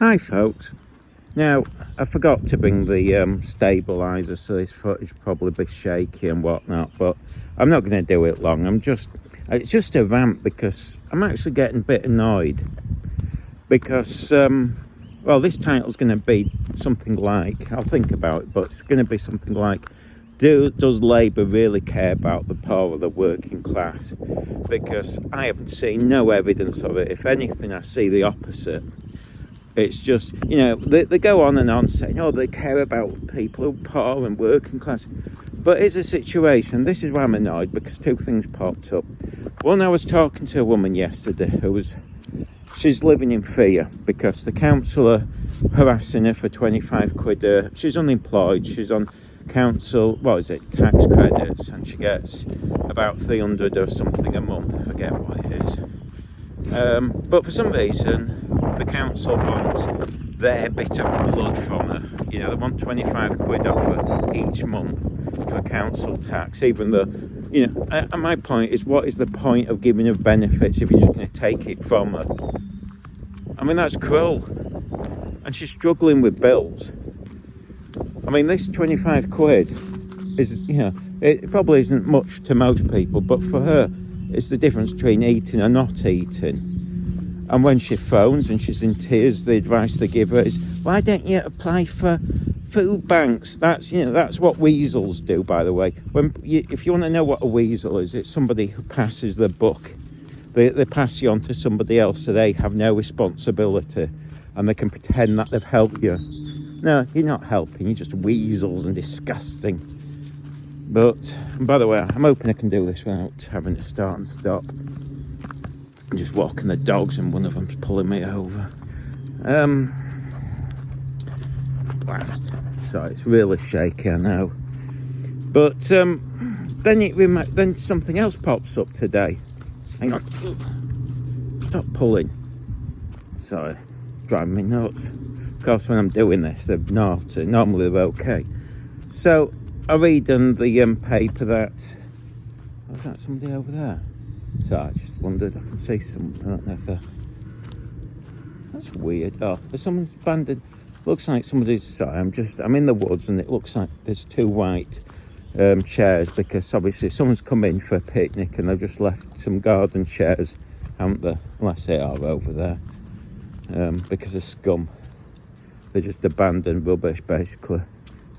Hi folks. Now, I forgot to bring the stabiliser, so this footage probably be shaky and whatnot, but I'm not going to do it long. It's just a rant because I'm actually getting a bit annoyed because, well, this title's going to be something like, I'll think about it, but it's going to be something like, does Labour really care about the poor of the working class? Because I haven't seen no evidence of it. If anything, I see the opposite. It's just, they go on and on saying, oh, they care about people who are poor and working class. But here's a situation, this is why I'm annoyed, because two things popped up. One, I was talking to a woman yesterday she's living in fear because the council are harassing her for 25 quid. She's unemployed, she's on council, tax credits, and she gets about 300 or something a month, I forget what it is. But for some reason, the council wants their bit of blood from her. They want 25 quid off her each month for council tax, even though, and my point is, what is the point of giving her benefits if you're just going to take it from her? I mean, that's cruel. And she's struggling with bills. I mean, this 25 quid is, it probably isn't much to most people, but for her, it's the difference between eating and not eating. And when she phones and she's in tears, the advice they give her is, why don't you apply for food banks? That's what weasels do, by the way. If you want to know what a weasel is, it's somebody who passes the buck. They pass you on to somebody else, so they have no responsibility, and they can pretend that they've helped you. No, you're not helping, you're just weasels and disgusting. But, and by the way, I'm hoping I can do this without having to start and stop. I'm just walking the dogs and one of them's pulling me over. Blast. Sorry, it's really shaky, I know. But then something else pops up today. Hang on. Stop pulling. Sorry, driving me nuts. Of course, when I'm doing this, they're naughty. Normally they're okay. So, I read in the paper that... Was that somebody over there? So I just wondered, I can see something. I don't know if that's weird. Oh, there's someone abandoned. Looks like somebody's... Sorry, I'm in the woods and it looks like there's two white chairs, because obviously someone's come in for a picnic and they've just left some garden chairs, haven't they? Unless they are over there. Because of scum. They're just abandoned rubbish, basically.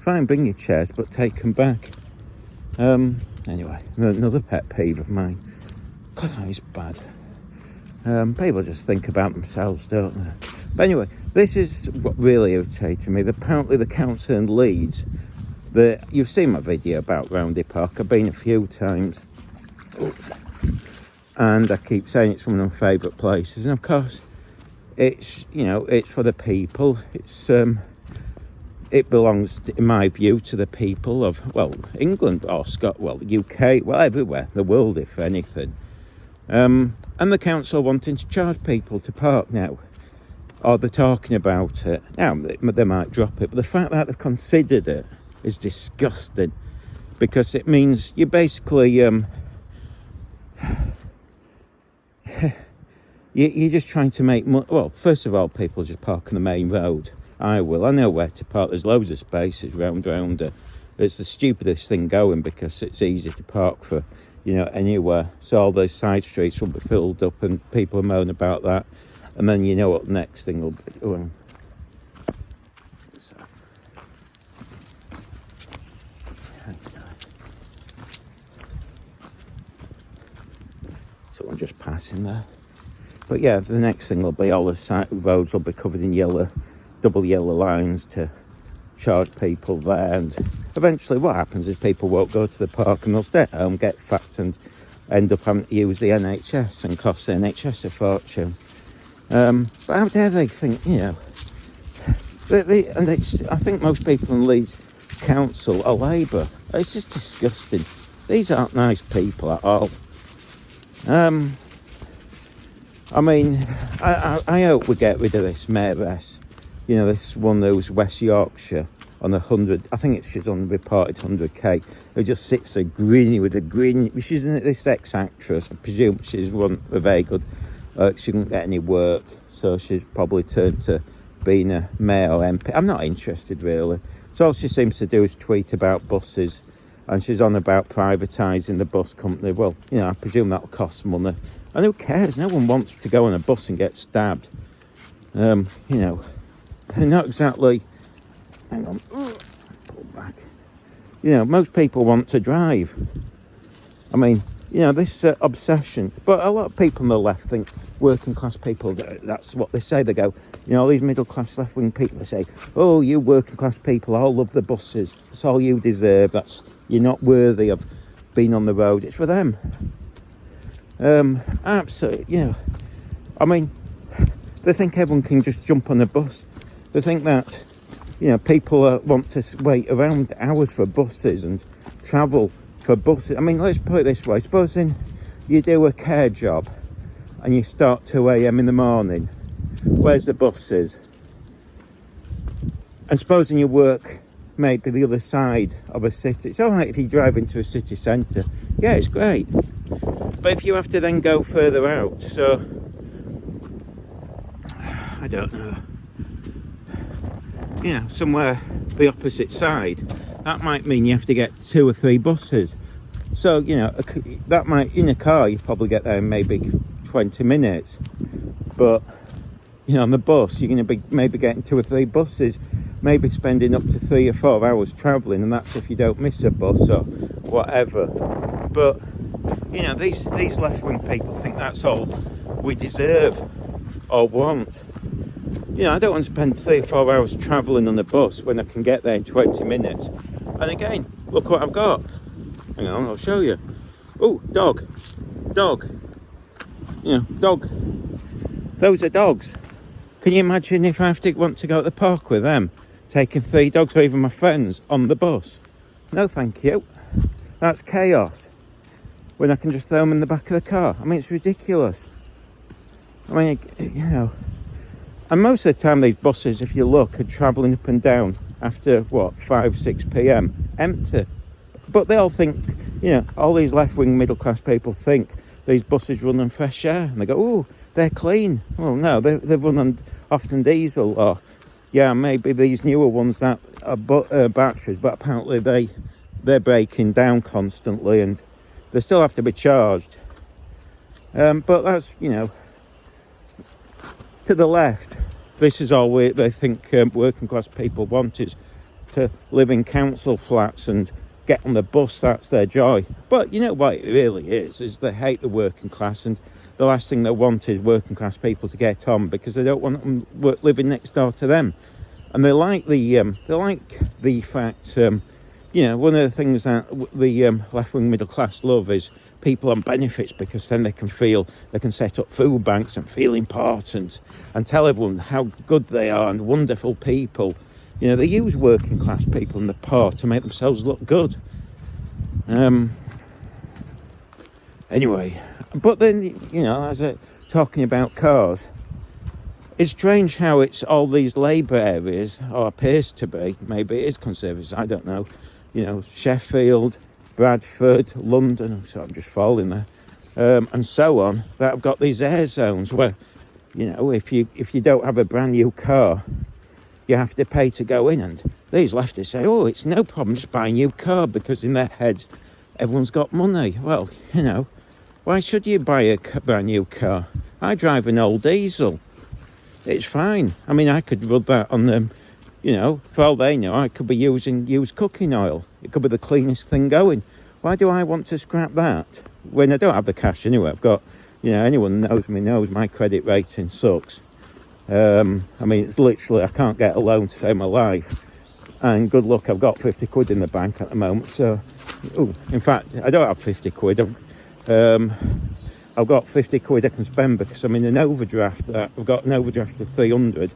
Fine, bring your chairs, but take them back. Anyway, another pet peeve of mine. God, that is bad. People just think about themselves, don't they? But anyway, this is what really irritated me. Apparently the council in Leeds, you've seen my video about Roundhay Park. I've been a few times. And I keep saying it's one of my favourite places. And of course, it's for the people. It belongs, in my view, to the people of, England or Scotland, the UK, everywhere, the world, if anything. And the council wanting to charge people to park now, or they're talking about it. Now, they might drop it, but the fact that they've considered it is disgusting, because it means you basically, you're just trying to make money. Well, first of all, people just park on the main road. I know where to park. There's loads of spaces round. It's the stupidest thing going, because it's easy to park for, anywhere. So all those side streets will be filled up and people are moaning about that. And then you know what the next thing will be doing. Someone just passing there. But yeah, the next thing will be all the side roads will be covered in double yellow lines to charge people there, and eventually what happens is people won't go to the park and they'll stay at home, get fat, and end up having to use the NHS and cost the NHS a fortune. But how dare they think, I think most people in Leeds Council are Labour. It's just disgusting. These aren't nice people at all. I mean, I hope we get rid of this mayoress. This one who's West Yorkshire on 100, I think she's on reported 100k, who just sits there grinning with a grin. She's this ex-actress. I presume she's one very good. She didn't get any work, so she's probably turned to being a mayor MP. I'm not interested really. So all she seems to do is tweet about buses, and she's on about privatising the bus company. Well, you know, I presume that'll cost money. And who cares? No one wants to go on a bus and get stabbed. You know, they're not exactly... Hang on. Pull back. You know, most people want to drive. I mean, you know, this obsession. But a lot of people on the left think working class people, that's what they say. They go, you know, all these middle class left wing people, they say, oh, you working class people all love the buses. That's all you deserve. You're not worthy of being on the road. It's for them. Absolutely, you know. I mean, they think everyone can just jump on a bus. They think that, you know, people want to wait around hours for buses and travel for buses. I mean, let's put it this way. Supposing you do a care job and you start 2 a.m. in the morning, where's the buses? And supposing you work maybe the other side of a city. It's all right if you drive into a city centre. Yeah, it's great. But if you have to then go further out, so... I don't know. You know, somewhere the opposite side, that might mean you have to get 2 or 3 buses. So, you know, that might, in a car, you probably get there in maybe 20 minutes. But, you know, on the bus, you're going to be maybe getting 2 or 3 buses, maybe spending up to 3 or 4 hours travelling, and that's if you don't miss a bus or whatever. But, you know, these left-wing people think that's all we deserve or want. You know, I don't want to spend 3 or 4 hours travelling on the bus when I can get there in 20 minutes. And again, look what I've got. Hang on, I'll show you. Oh, dog. You know, dog. Those are dogs. Can you imagine if I want to go to the park with them, taking 3 dogs or even my friends on the bus? No, thank you. That's chaos. When I can just throw them in the back of the car. I mean, it's ridiculous. I mean, you know. And most of the time these buses, if you look, are travelling up and down after, what, 5, 6 p.m. empty. But they all think, you know, all these left-wing middle-class people think these buses run on fresh air. And they go, oh, they're clean. Well, no, they run on often diesel. Or, yeah, maybe these newer ones that are batteries. But apparently they're breaking down constantly and they still have to be charged. But that's, you know... To the left, this is all they think working class people want, is to live in council flats and get on the bus. That's their joy. But you know what it really is they hate the working class, and the last thing they want is working class people to get on, because they don't want them living next door to them. And they like the fact, you know, one of the things that the left-wing middle class love is people on benefits, because then they can set up food banks and feel important and tell everyone how good they are and wonderful people. You know, they use working class people in the poor to make themselves look good. Anyway, but then, you know, as talking about cars, it's strange how it's all these Labour areas, or appears to be, maybe it is Conservatives, I don't know, you know, Sheffield, Bradford, London, so I'm just falling there, and so on, that have got these air zones where, you know, if you don't have a brand new car, you have to pay to go in. And these leftists say, oh, it's no problem, just buy a new car, because in their heads everyone's got money. Well, you know, why should you buy a brand new car? I drive an old diesel. It's fine. I mean, I could run that on them. You know, for all they know, I could be using used cooking oil. It could be the cleanest thing going. Why do I want to scrap that when I don't have the cash anyway? I've got, you know, anyone who knows me knows my credit rating sucks. I mean, it's literally, I can't get a loan to save my life. And good luck, I've got 50 quid in the bank at the moment. So, in fact, I don't have 50 quid. I've got 50 quid I can spend because I'm in an overdraft. I've got an overdraft of 300.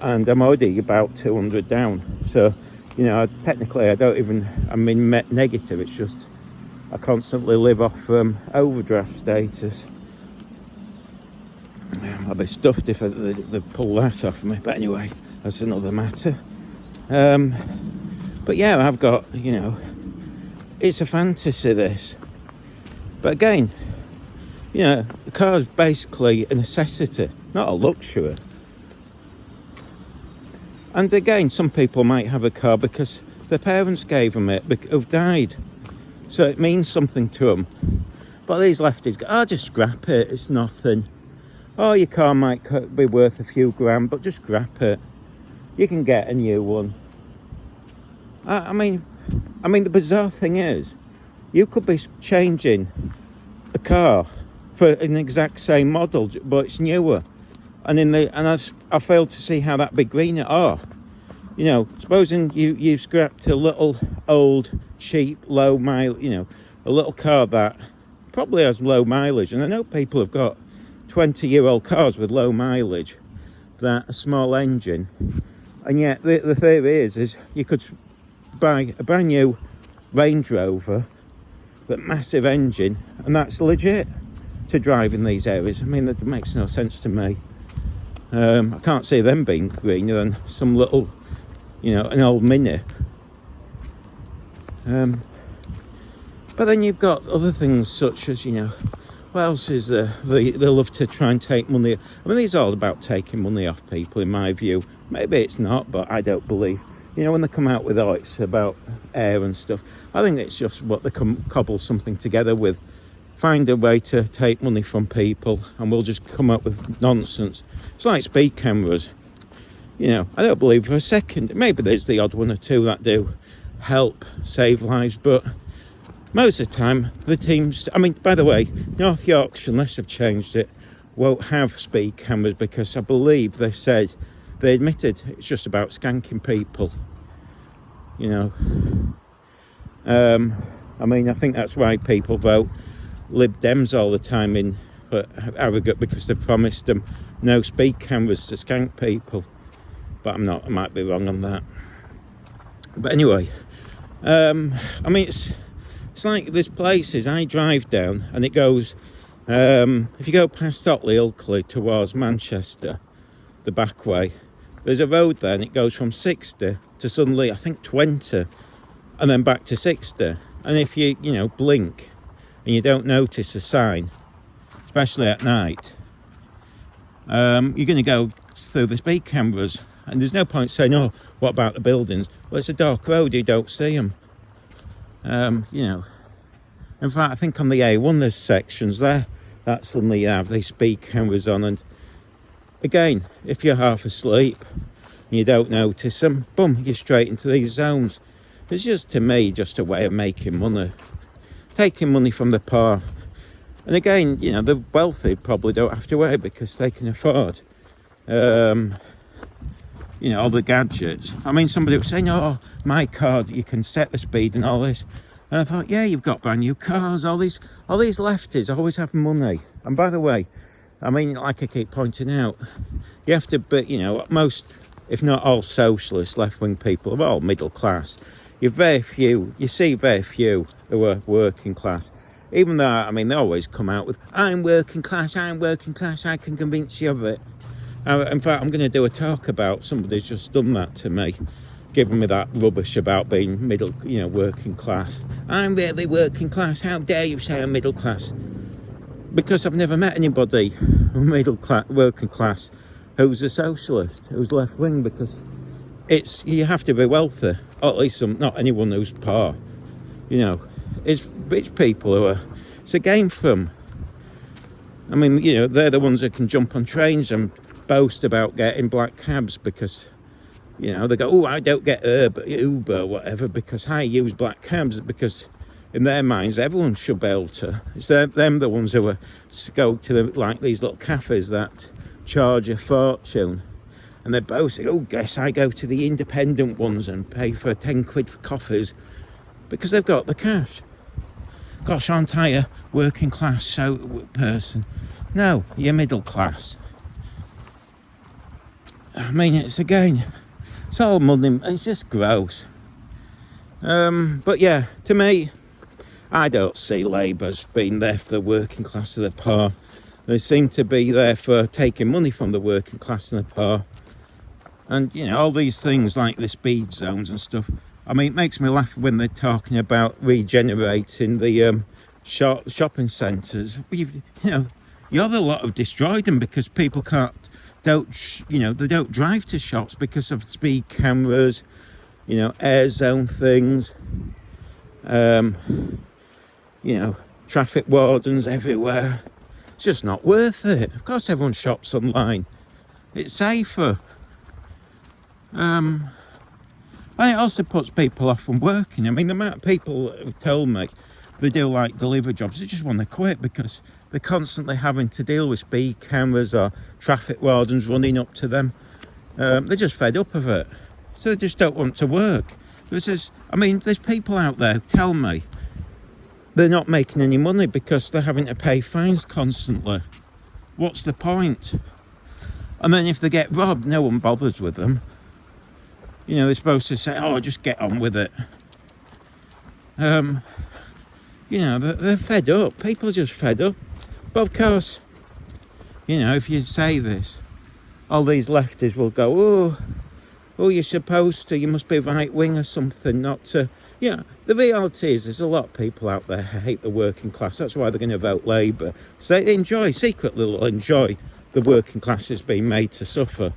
And I'm already about 200 down. So, you know, technically I'm in negative. It's just I constantly live off overdraft status. I'll be stuffed if they pull that off me. But anyway, that's another matter. But yeah, I've got, you know, it's a fantasy, this. But again, you know, the car's basically a necessity, not a luxury. And again, some people might have a car because their parents gave them it, who've died. So it means something to them. But these lefties go, oh, just scrap it, it's nothing. Oh, your car might be worth a few grand, but just scrap it. You can get a new one. I mean, the bizarre thing is, you could be changing a car for an exact same model, but it's newer. And I fail to see how that'd be greener. Oh, you know, supposing you scrapped a little old, cheap, low mile, you know, a little car that probably has low mileage. And I know people have got 20-year-old cars with low mileage, that a small engine. And yet the theory is you could buy a brand new Range Rover, that massive engine, and that's legit to drive in these areas. I mean, that makes no sense to me. I can't see them being greener than some little, you know, an old Mini. But then you've got other things such as, you know, what else is there? They love to try and take money. I mean, these are all about taking money off people, in my view. Maybe it's not, but I don't believe. You know, when they come out with, oh, it's about air and stuff, I think it's just what they cobble something together with. Find a way to take money from people, and we'll just come up with nonsense. It's like speed cameras. You know, I don't believe for a second. Maybe there's the odd one or two that do help save lives, but most of the time, the teams... I mean, by the way, North Yorkshire, unless they've changed it, won't have speed cameras because I believe they admitted it's just about skanking people. You know, I mean, I think that's why people vote Lib Dems all the time in Harrogate, because they promised them no speed cameras to skank people. But I might be wrong on that. But anyway, I mean, it's like there's places I drive down and it goes, if you go past Otley Ilkley towards Manchester, the back way, there's a road there and it goes from 60 to suddenly, I think, 20, and then back to 60. And if you know, blink and you don't notice a sign, especially at night, you're going to go through the speed cameras. And there's no point saying, oh, what about the buildings? Well, it's a dark road, you don't see them. You know, in fact, I think on the A1 there's sections there that suddenly have these speed cameras on, and again, if you're half asleep and you don't notice them, boom, you're straight into these zones. It's just, to me, just a way of making money, taking money from the poor. And again, you know, the wealthy probably don't have to worry because they can afford you know, all the gadgets. I mean, somebody was saying, oh, my car, you can set the speed and all this. And I thought, yeah, you've got brand new cars. All these lefties always have money. And by the way, I mean, like I keep pointing out, you have to be, you know, most, if not all socialist left-wing people are all middle class. You see very few who are working class. Even though, I mean, they always come out with, I'm working class, I can convince you of it. In fact, I'm going to do a talk about somebody's just done that to me, giving me that rubbish about being middle, you know, working class. I'm really working class. How dare you say I'm middle class? Because I've never met anybody middle class, working class, who's a socialist, who's left wing. Because you have to be wealthy, or at least not anyone who's poor. You know, it's rich people who are. It's a game for them. I mean, you know, they're the ones that can jump on trains and boast about getting black cabs because, you know, they go, oh, I don't get Uber or whatever because I use black cabs, because in their minds everyone should be able to. It's them the ones who go to like these little cafes that charge a fortune, and they're boasting, oh, guess I go to the independent ones and pay for 10 quid for coffees because they've got the cash. Gosh, aren't I a working class person? No, you're middle class. I mean, it's all money. It's just gross. But yeah, to me, I don't see Labour's being there for the working class of the poor. They seem to be there for taking money from the working class and the poor. And, you know, all these things like the speed zones and stuff. I mean, it makes me laugh when they're talking about regenerating the shopping centres. You know, you're the lot of destroyed them because people can't they don't drive to shops because of speed cameras, air zone things, traffic wardens everywhere. It's just not worth it. Of course everyone shops online. It's safer. And it also puts people off from working. I mean, the amount of people who told me they do like delivery jobs, they just want to quit because they're constantly having to deal with speed cameras or traffic wardens running up to them. They're just fed up of it, so they just don't want to work. There's people out there who tell me they're not making any money because they're having to pay fines constantly. What's the point? And then if they get robbed, no one bothers with them. They're supposed to say, oh, just get on with it. They're fed up. People are just fed up. But of course, if you say this, all these lefties will go, oh, you're supposed to, you must be right wing or something, not to. The reality is there's a lot of people out there who hate the working class. That's why they're going to vote Labour. So they secretly will enjoy the working classes being made to suffer.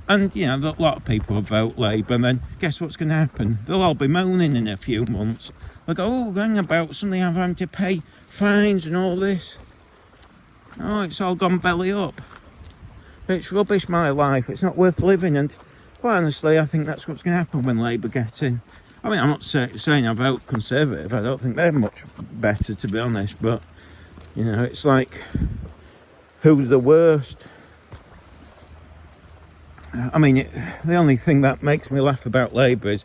And, a lot of people will vote Labour, and then guess what's going to happen? They'll all be moaning in a few months. They'll go, oh, hang about, suddenly I'm having to pay fines and all this. Oh, it's all gone belly up. It's rubbish, my life. It's not worth living. And quite honestly, I think that's what's going to happen when Labour get in. I mean, I'm not saying I vote Conservative. I don't think they're much better, to be honest. But, it's like, who's the worst? I mean, the only thing that makes me laugh about Labour is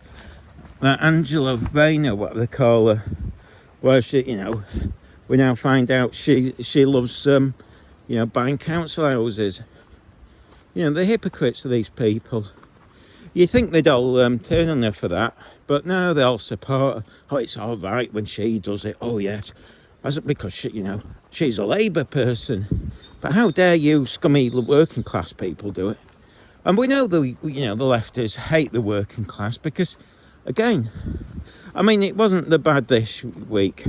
that Angela Rayner, what they call her, where she, we now find out she loves, buying council houses. The hypocrites of these people. You think they'd all turn on her for that, but no, they all support her. Oh, it's all right when she does it. Oh, yes. Because, she's a Labour person. But how dare you scummy working class people do it? And we know the leftists hate the working class because, again, I mean, it wasn't the bad this week,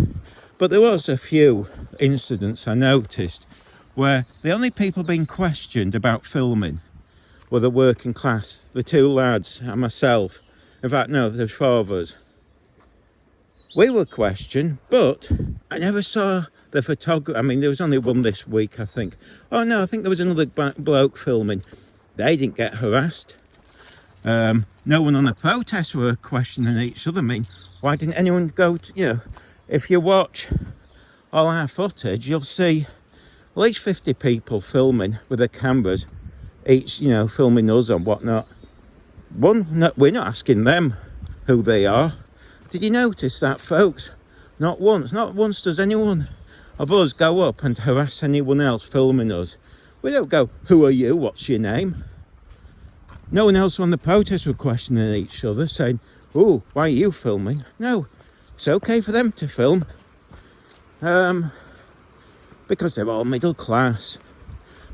but there was a few incidents I noticed where the only people being questioned about filming were the working class, the two lads and myself. In fact, no, there's four of us. We were questioned, but I never saw the photographer. I mean, there was only one this week, I think. Oh, no, I think there was another bloke filming. They didn't get harassed. No one on the protest were questioning each other. I mean, why didn't anyone go to, if you watch all our footage, you'll see at least 50 people filming with their cameras, each, filming us and whatnot. We're not asking them who they are. Did you notice that, folks? Not once does anyone of us go up and harass anyone else filming us. We don't go, who are you? What's your name? No one else on the protest were questioning each other, saying, oh, why are you filming? No, it's okay for them to film. Because they're all middle class.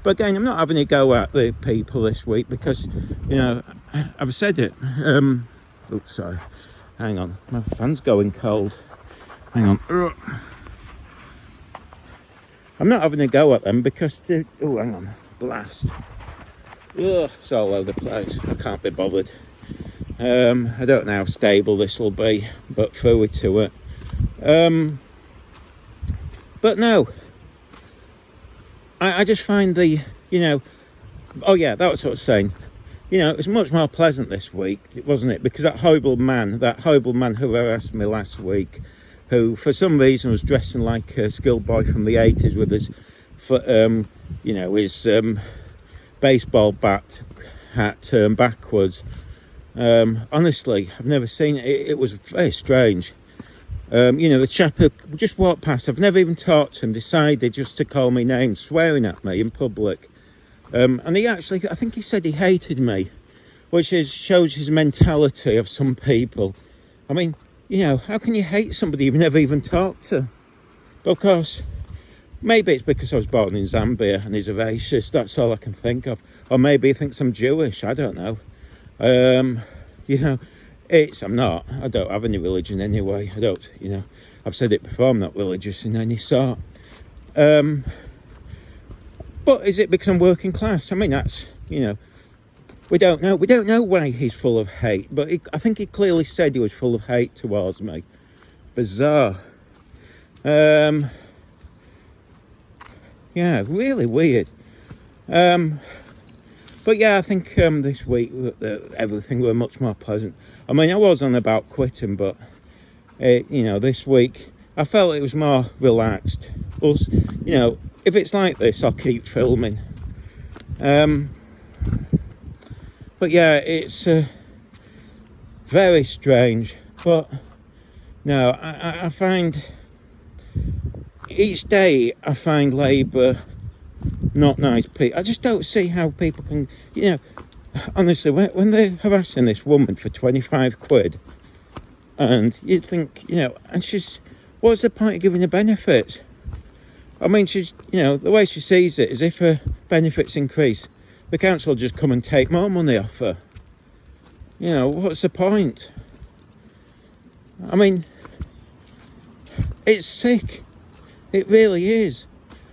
But again, I'm not having a go at the people this week because, I've said it. Oops, sorry. Hang on, my fan's going cold. Hang on. I'm not having a go at them because hang on, blast. Ugh, it's all over the place. I can't be bothered. I don't know how stable this will be, but through it to it. But no, I just find oh yeah, that was what I was saying. It was much more pleasant this week, wasn't it? Because that horrible man who harassed me last week, who for some reason was dressing like a schoolboy from the 80s with his baseball bat hat turned backwards. Honestly, I've never seen it. It was very strange. The chap who just walked past, I've never even talked to him, decided just to call me names, swearing at me in public. And he actually, I think he said he hated me, which shows his mentality of some people. I mean, how can you hate somebody you've never even talked to? But of course, maybe it's because I was born in Zambia and he's a racist, that's all I can think of. Or maybe he thinks I'm Jewish, I don't know. I'm not. I don't have any religion anyway. I don't, I've said it before, I'm not religious in any sort. But is it because I'm working class? I mean, that's, you know, we don't know why he's full of hate, but I think he clearly said he was full of hate towards me. Bizarre. Yeah, really weird. But yeah, I think this week everything were much more pleasant. I mean, I was on about quitting, but you know, this week I felt it was more relaxed. Plus, you know, if it's like this, I'll keep filming. But yeah, it's very strange. But no, I find each day I find Labour not nice people. I just don't see how people can, you know, honestly, when they're harassing this woman for 25 quid, and you'd think, you know, and what's the point of giving her benefits? I mean, she's, you know, the way she sees it is if her benefits increase, the council will just come and take more money off her. You know, what's the point? I mean, it's sick. It really is.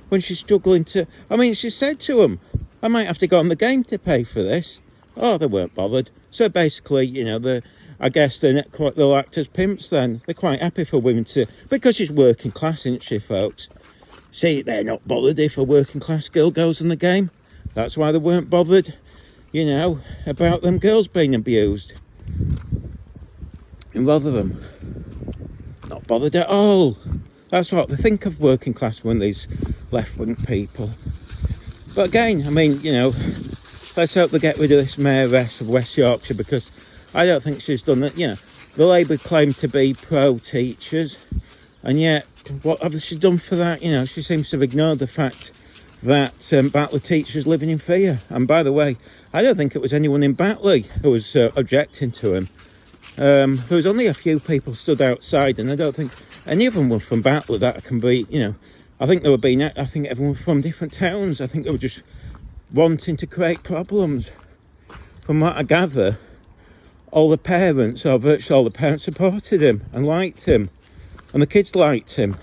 When she's struggling to, I mean, she said to them, I might have to go on the game to pay for this. Oh, they weren't bothered. So basically, you know, I guess they'll act as pimps then. They're quite happy for women to, because she's working class, isn't she, folks? See, they're not bothered if a working class girl goes in the game. That's why they weren't bothered, you know, about them girls being abused in Rotherham. Not bothered at all. That's what they think of working class when these left-wing people. But again, I mean, you know, let's hope they get rid of this mayoress of West Yorkshire, because I don't think she's done that. You know, the Labour claim to be pro-teachers, and yet, what have she done for that? You know, she seems to have ignored the fact that Batley teachers living in fear. And by the way, I don't think it was anyone in Batley who was objecting to him. There was only a few people stood outside, and I don't think any of them were from Batley. That can be, you know, I think everyone was from different towns. I think they were just wanting to create problems. From what I gather, all the parents, or virtually all the parents, supported him and liked him, and the kids liked him.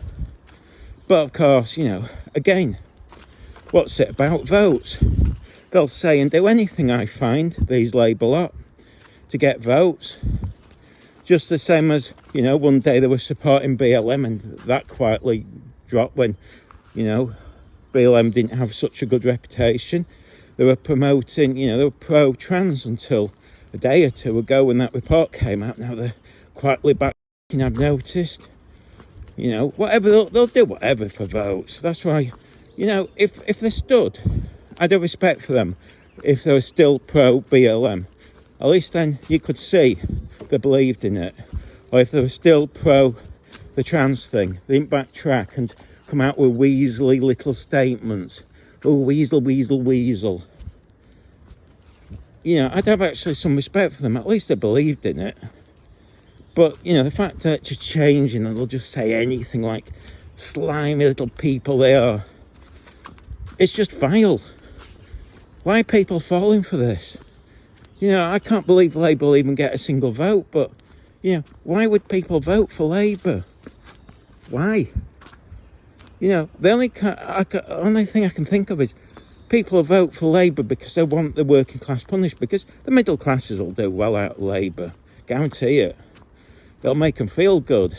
But of course, you know, again, what's it about? Votes. They'll say and do anything, I find, these Labour lot, to get votes. Just the same as, you know, one day they were supporting BLM, and that quietly dropped when, you know, BLM didn't have such a good reputation. They were promoting, you know, they were pro-trans until a day or two ago when that report came out. Now they're quietly back, I've noticed. You know, whatever, they'll do whatever for votes. That's why, you know, if they stood, I'd have respect for them if they were still pro-BLM. At least then you could see they believed in it. Or if they were still pro the trans thing, they didn't backtrack and come out with weaselly little statements. Oh, weasel, weasel, weasel. You know, I'd have actually some respect for them. At least they believed in it. But, you know, the fact that it's just changing and they'll just say anything, like slimy little people they are, it's just vile. Why are people falling for this? You know, I can't believe Labour will even get a single vote, but, you know, why would people vote for Labour? Why? You know, the only thing I can think of is people will vote for Labour because they want the working class punished, because the middle classes will do well out of Labour. Guarantee it. They'll make them feel good.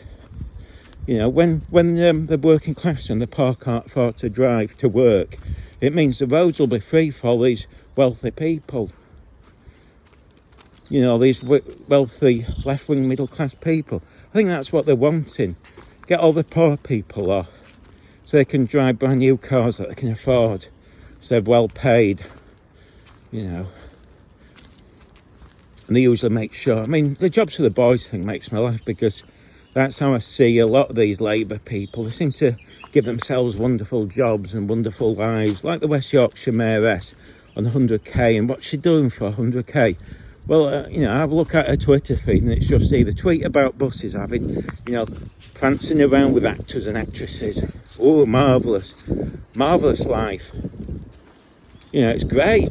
You know, when the working class and the poor can't afford to drive to work, it means the roads will be free for all these wealthy people. You know, these wealthy left-wing middle-class people. I think that's what they're wanting. Get all the poor people off so they can drive brand new cars that they can afford, so they're well paid, you know. And they usually make sure, I mean, the jobs for the boys thing makes me laugh, because that's how I see a lot of these Labour people. They seem to give themselves wonderful jobs and wonderful lives, like the West Yorkshire mayoress on 100k. And what's she doing for 100k? Well, you know, have a look at her Twitter feed, and it's just either tweet about buses having, you know, prancing around with actors and actresses. Oh, marvellous. Marvellous life. You know, it's great.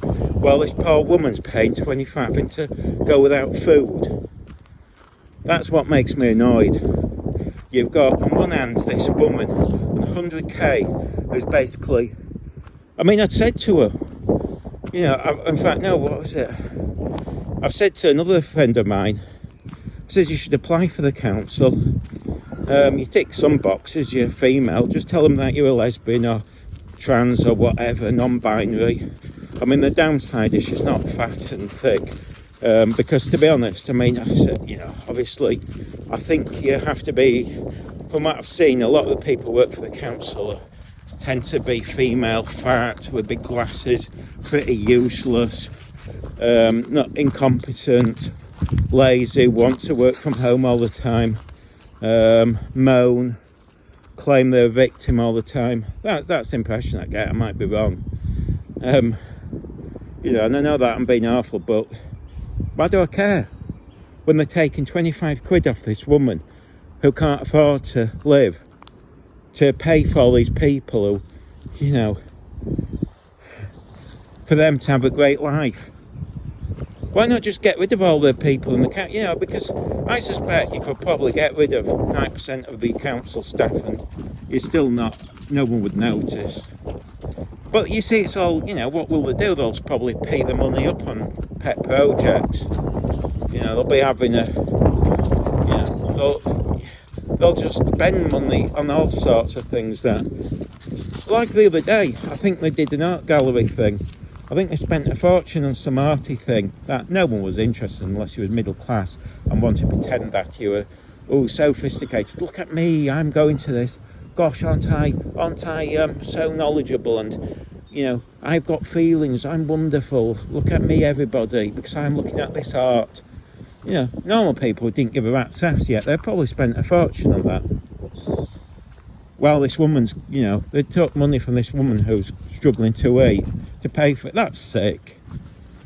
Well, this poor woman's paying 25 to go without food. That's what makes me annoyed. You've got, on one hand, this woman on 100k who's basically, I mean, I'd said to her, You know, in fact, no, what was it? I've said to another friend of mine, says you should apply for the council. You tick some boxes, you're female, just tell them that you're a lesbian or trans or whatever, non-binary. I mean, the downside is she's not fat and thick, because to be honest, I mean, you know, obviously, I think you have to be, from what I've seen, a lot of the people who work for the council tend to be female, fat, with big glasses, pretty useless, not incompetent, lazy, want to work from home all the time, moan, claim they're a victim all the time. That's the impression I get. I might be wrong. You know, and I know that I'm being awful, but why do I care when they're taking 25 quid off this woman who can't afford to live, to pay for all these people who, you know, for them to have a great life? Why not just get rid of all the people in the council? You know, because I suspect you could probably get rid of 9% of the council staff and you're still not, no one would notice. But you see, it's all, you know, what will they do? They'll probably pay the money up on pet projects. You know, they'll be having a, you know, they'll just spend money on all sorts of things that, like the other day, I think they did an art gallery thing. I think they spent a fortune on some arty thing that no one was interested in unless you was middle class and wanted to pretend that you were, oh, sophisticated. Look at me, I'm going to this. Gosh, aren't I so knowledgeable, and you know, I've got feelings, I'm wonderful. Look at me, everybody, because I'm looking at this art. You know, normal people didn't give a rat's ass yet. They probably spent a fortune on that. Well, this woman's, you know, they took money from this woman who's struggling to eat to pay for it. That's sick.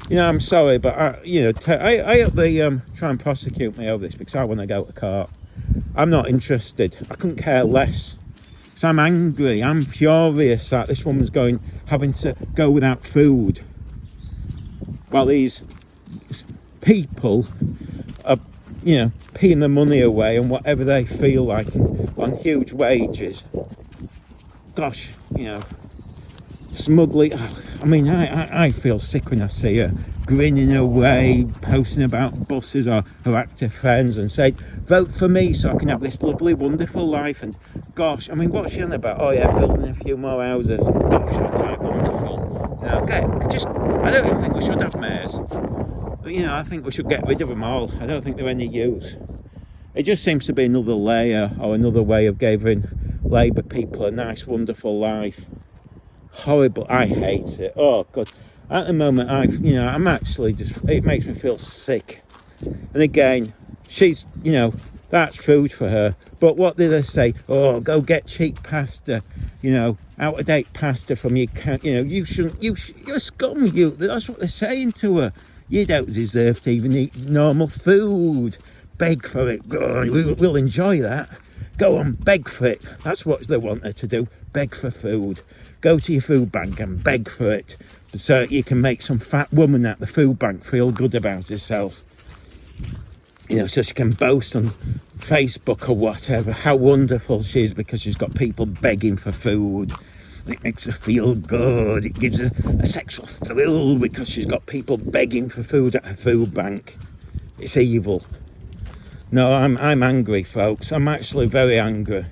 You know, I'm sorry, but I hope they try and prosecute me over this, because I want to go to court. I'm not interested. I couldn't care less. So I'm angry. I'm furious that this woman's having to go without food while these people are, you know, peeing the money away on whatever they feel like on huge wages. Gosh, you know, smugly. I mean, I feel sick when I see her grinning away, posting about buses or her active friends and saying, vote for me so I can have this lovely, wonderful life. And gosh, I mean, what's she on about? Oh yeah, building a few more houses. Gosh, aren't I wonderful? Now, I don't even think we should have mayors. You know, I think we should get rid of them all. I don't think they're any use. It just seems to be another layer or another way of giving Labour people a nice, wonderful life. Horrible. I hate it. Oh God. At the moment, I'm actually just, it makes me feel sick. And again, she's, you know, that's food for her. But what did they say? Oh, go get cheap pasta, you know, out-of-date pasta from your, you know, you're scum, you. That's what they're saying to her. You don't deserve to even eat normal food. Beg for it. We'll enjoy that. Go on, beg for it. That's what they want her to do. Beg for food. Go to your food bank and beg for it, so you can make some fat woman at the food bank feel good about herself. You know, so she can boast on Facebook or whatever how wonderful she is because she's got people begging for food. It makes her feel good. It gives her a sexual thrill because she's got people begging for food at her food bank. It's evil. No, I'm angry, folks. I'm actually very angry.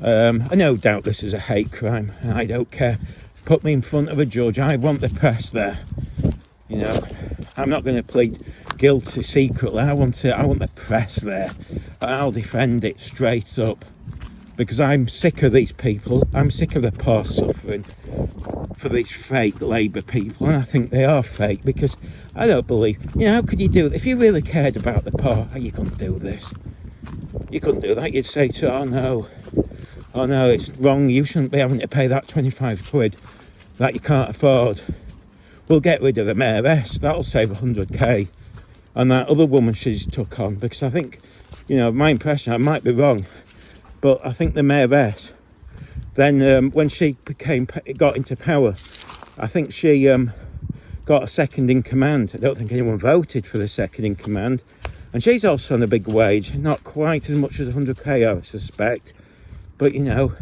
I no doubt this is a hate crime. I don't care. Put me in front of a judge. I want the press there. You know, I'm not going to plead guilty secretly. I want the press there. I'll defend it straight up, because I'm sick of these people. I'm sick of the poor suffering for these fake Labour people, and I think they are fake, because I don't believe, you know, how could you do it? If you really cared about the poor, you couldn't do this. You couldn't do that. You'd say to her, oh no, it's wrong, you shouldn't be having to pay that 25 quid that you can't afford. We'll get rid of the mayoress, that'll save 100k. And that other woman she's took on, because I think, you know, my impression, I might be wrong, but I think the mayoress, then when she got into power, I think she got a second in command. I don't think anyone voted for the second in command. And she's also on a big wage, not quite as much as 100k, I suspect. But you know,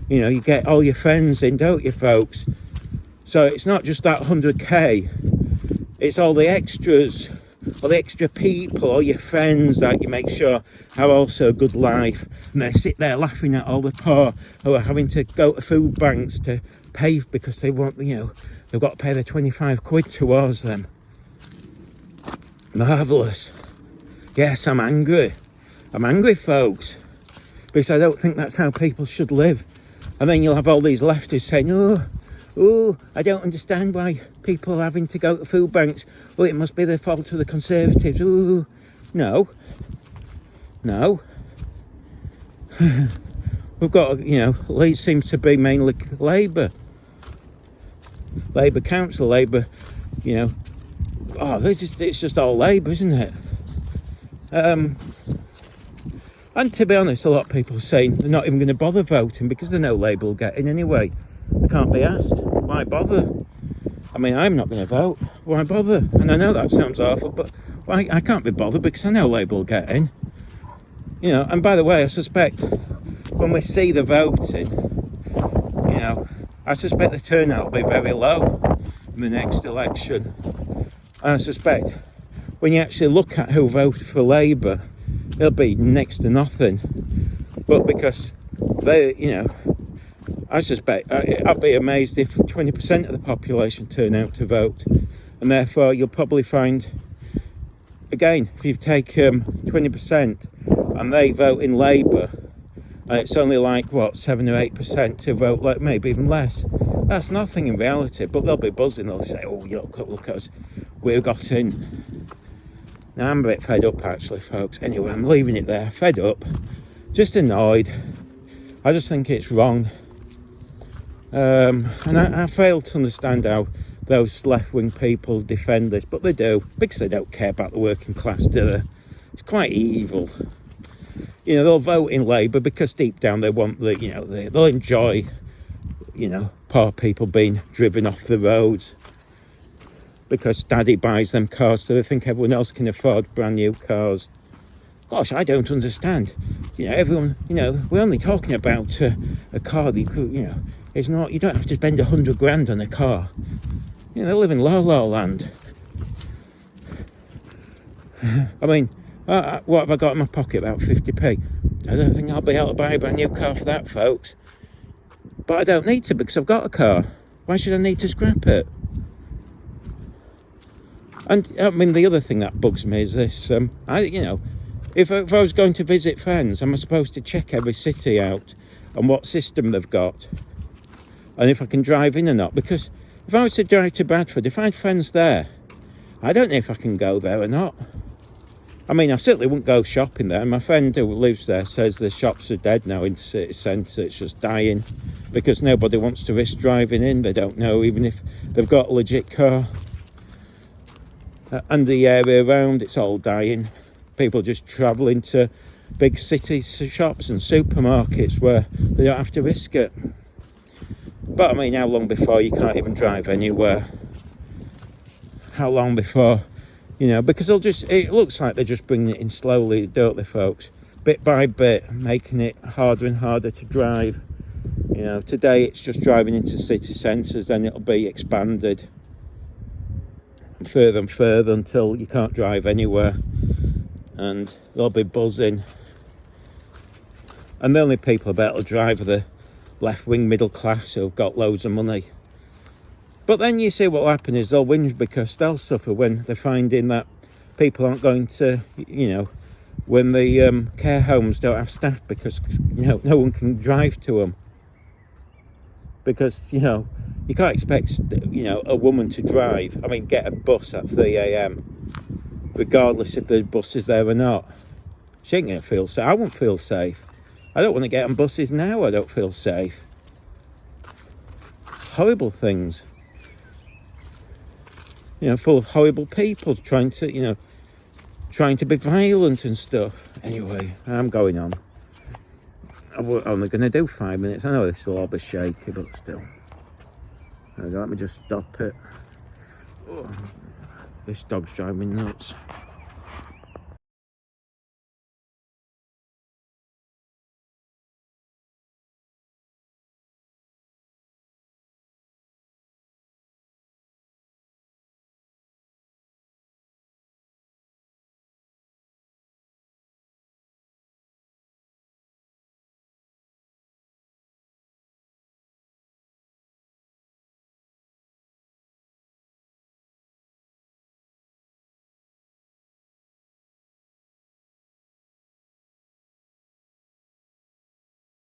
you get all your friends in, don't you, folks? So it's not just that 100k, it's all the extras, all the extra people, all your friends that you make sure have also a good life, and they sit there laughing at all the poor who are having to go to food banks to pay because they want, you know, they've got to pay their 25 quid towards them. Marvellous. Yes, I'm angry, folks, because I don't think that's how people should live. And then you'll have all these leftists saying, oh, I don't understand why people are having to go to food banks. Oh, it must be the fault of the Conservatives. Ooh, no. We've got, you know, Leeds seems to be mainly Labour Council, Labour, you know. Oh, it's just all Labour, isn't it? And to be honest, a lot of people are saying they're not even going to bother voting because they know Labour will get in anyway. They can't be asked. Why bother? I mean, I'm not going to vote. Why bother? And I know that sounds awful, but I can't be bothered because I know Labour will get in. You know, and by the way, I suspect when we see the voting, you know, I suspect the turnout will be very low in the next election. And I suspect when you actually look at who voted for Labour, it'll be next to nothing. But because they, you know, I suspect I'd be amazed if 20% of the population turn out to vote, and therefore you'll probably find, again, if you take 20% and they vote in Labour, and it's only like what 7 or 8% to vote, like maybe even less. That's nothing in reality, but they'll be buzzing. They'll say, "Oh, look at us, we've got in." Now I'm a bit fed up, actually, folks. Anyway, I'm leaving it there. Fed up, just annoyed. I just think it's wrong. And I fail to understand how those left-wing people defend this, but they do, because they don't care about the working class, do they? It's quite evil. You know, they'll vote in Labour because deep down they want the, you know, they'll enjoy, you know, poor people being driven off the roads because daddy buys them cars, so they think everyone else can afford brand new cars. Gosh, I don't understand. You know, everyone, you know, we're only talking about a car that you could, you know, it's not, you don't have to spend 100 grand on a car. You know, they live in la land. I mean, what have I got in my pocket? About 50p. I don't think I'll be able to buy a brand new car for that, folks. But I don't need to because I've got a car. Why should I need to scrap it? And I mean, the other thing that bugs me is this. You know, if I was going to visit friends, am I supposed to check every city out and what system they've got, and if I can drive in or not? Because if I was to drive to Bradford, if I had friends there, I don't know if I can go there or not. I mean, I certainly wouldn't go shopping there. My friend who lives there says the shops are dead now in the city centre. It's just dying because nobody wants to risk driving in. They don't know even if they've got a legit car. And the area around, it's all dying. People just travelling to big cities, shops and supermarkets where they don't have to risk it. But I mean, how long before you can't even drive anywhere? How long before, you know, because it looks like they're just bringing it in slowly, don't they, folks? Bit by bit, making it harder and harder to drive. You know, today it's just driving into city centres, then it'll be expanded and further until you can't drive anywhere, and they'll be buzzing. And the only people about to drive are the left-wing middle class who've got loads of money. But then you see what'll happen is they'll whinge because they'll suffer when they're finding that people aren't going to, you know, when the care homes don't have staff because, you know, no one can drive to them. Because, you know, you can't expect, you know, a woman to drive, I mean, get a bus at 3 a.m, regardless if the bus is there or not. She ain't going to feel safe. I won't feel safe. I don't want to get on buses now. I don't feel safe. Horrible things. You know, full of horrible people trying to be violent and stuff. Anyway, I'm going on. I'm only going to do 5 minutes. I know this will all be shaky, but still. Let me just stop it. Oh, this dog's driving me nuts.